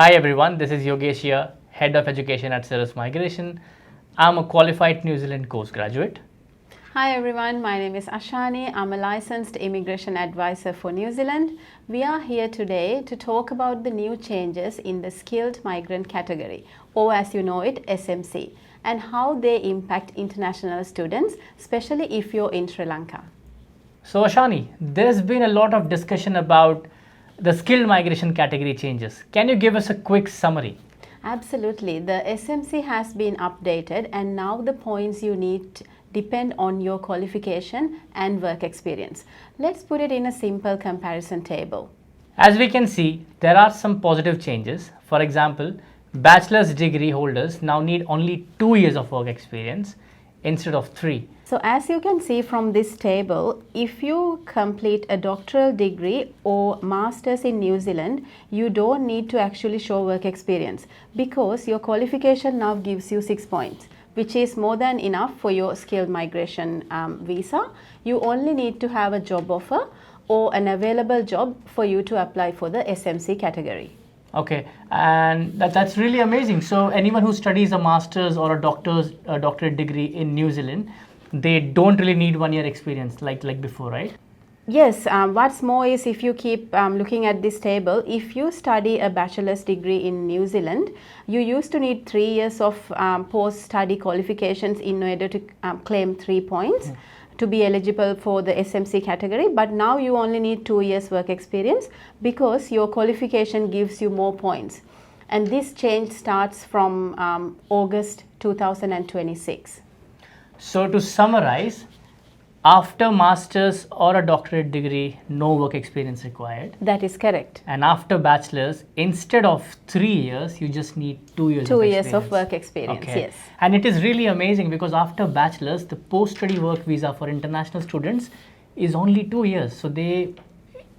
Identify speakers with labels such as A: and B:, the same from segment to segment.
A: Hi everyone, this is Yogesh here, Head of Education at Cirrus Migration. I'm a qualified New Zealand course graduate.
B: Hi everyone, my name is Ashani. I'm a licensed immigration advisor for New Zealand. We are here today to talk about the new changes in the skilled migrant category, or as you know it, SMC, and how they impact international students, especially if you're in Sri Lanka.
A: So Ashani, there's been a lot of discussion about the skilled migration category changes. Can you give us a quick summary?
B: Absolutely. The SMC has been updated and now the points you need depend on your qualification and work experience. Let's put it in a simple comparison table.
A: As we can see, there are some positive changes. For example, bachelor's degree holders now need only 2 years of work experience instead of 3.
B: So as you can see from this table, if you complete a doctoral degree or master's in New Zealand, you don't need to actually show work experience because your qualification now gives you 6 points, which is more than enough for your skilled migration visa. You only need to have a job offer or an available job for you to apply for the SMC category.
A: Okay, and that's really amazing. So anyone who studies a master's or a doctorate degree in New Zealand, they don't really need 1 year experience like before, right?
B: Yes, what's more is if you keep looking at this table, if you study a bachelor's degree in New Zealand, you used to need 3 years of post-study qualifications in order to claim 3 points to be eligible for the SMC category, but now you only need 2 years work experience because your qualification gives you more points. And this change starts from August 2026.
A: So to summarize, after master's or a doctorate degree, no work experience required.
B: That is correct.
A: And after bachelor's, instead of 3 years, you just need 2 years
B: 2
A: of
B: years
A: experience.
B: of work experience,
A: Okay.
B: yes.
A: And it is really amazing because after bachelor's, the post-study work visa for international students is only 2 years. So they,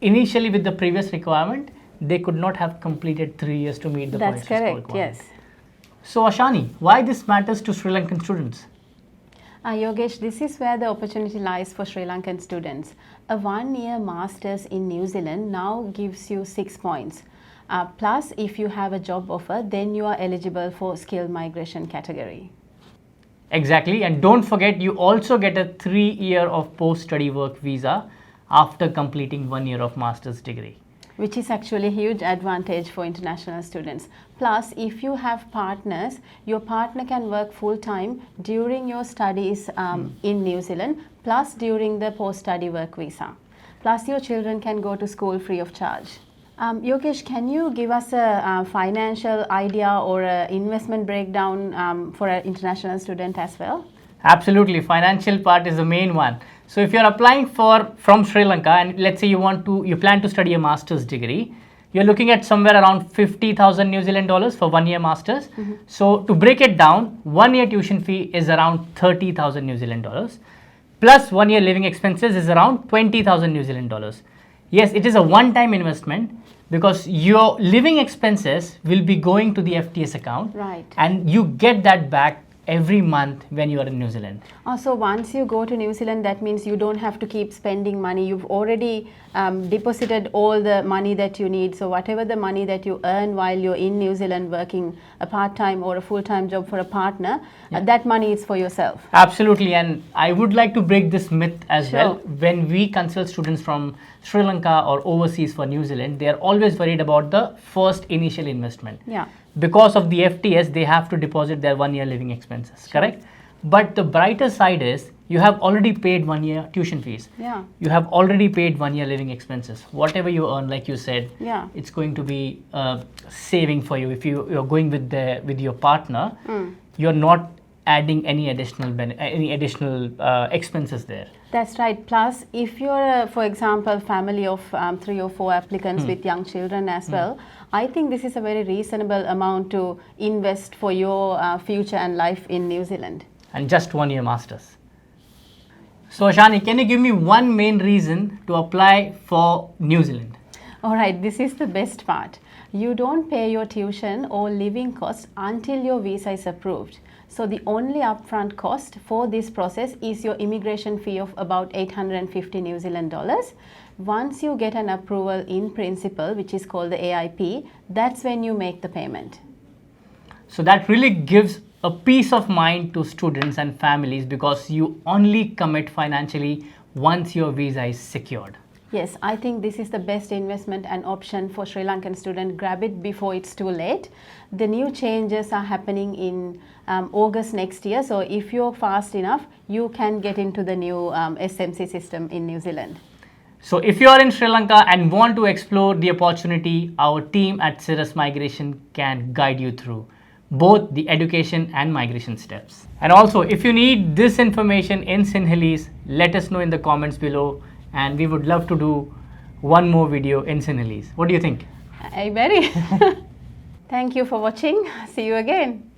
A: initially with the previous requirement, they could not have completed 3 years to meet the
B: That's
A: points to score
B: correct,
A: requirement.
B: yes.
A: So Ashani, why this matters to Sri Lankan students?
B: Yogesh, this is where the opportunity lies for Sri Lankan students. A 1 year master's in New Zealand now gives you 6 points. Plus, if you have a job offer, then you are eligible for skilled migration category.
A: Exactly, and don't forget you also get a 3 year of post-study work visa after completing 1 year of master's degree.
B: Which is actually a huge advantage for international students. Plus, if you have partners, your partner can work full-time during your studies in New Zealand, plus during the post-study work visa. Plus, your children can go to school free of charge. Yogesh, can you give us a financial idea or an investment breakdown for an international student as well?
A: Absolutely, financial part is the main one. So if you're applying from Sri Lanka and let's say you plan to study a master's degree, you're looking at somewhere around 50,000 New Zealand dollars for 1 year master's. So to break it down, 1 year tuition fee is around 30,000 New Zealand dollars. Plus 1 year living expenses is around 20,000 New Zealand dollars. Yes, it is a one-time investment because your living expenses will be going to the FTS account.
B: Right.
A: And you get that back every month when you are in New Zealand.
B: So once you go to New Zealand, that means you don't have to keep spending money. You've already deposited all the money that you need. So whatever the money that you earn while you're in New Zealand working a part-time or a full-time job for a partner, that money is for yourself.
A: Absolutely, and I would like to break this myth as well.
B: Sure.
A: When we consult students from Sri Lanka or overseas for New Zealand, they are always worried about the first initial investment.
B: Yeah.
A: Because of the FTS, they have to deposit their 1 year living expenses, correct? But the brighter side is you have already paid 1 year tuition fees.
B: Yeah.
A: You have already paid 1 year living expenses. Whatever you earn, like you said,
B: Yeah.
A: it's going to be saving for you. If you're going with your partner, you're not adding any additional expenses there.
B: That's right. Plus, if you're, for example, family of 3 or 4 applicants with young children as well, I think this is a very reasonable amount to invest for your future and life in New Zealand.
A: And just 1 year masters. So Ashani, can you give me one main reason to apply for New Zealand?
B: All right, this is the best part. You don't pay your tuition or living costs until your visa is approved. So the only upfront cost for this process is your immigration fee of about 850 New Zealand dollars. Once you get an approval in principle, which is called the AIP, that's when you make the payment.
A: So that really gives a peace of mind to students and families because you only commit financially once your visa is secured.
B: Yes, I think this is the best investment and option for Sri Lankan student. Grab it before it's too late. The new changes are happening in August next year. So if you're fast enough, you can get into the new SMC system in New Zealand.
A: So if you are in Sri Lanka and want to explore the opportunity, our team at Cirrus Migration can guide you through both the education and migration steps. And also, if you need this information in Sinhalese, let us know in the comments below, and we would love to do one more video in Sinhalese. What do you think?
B: Very. Thank you for watching. See you again.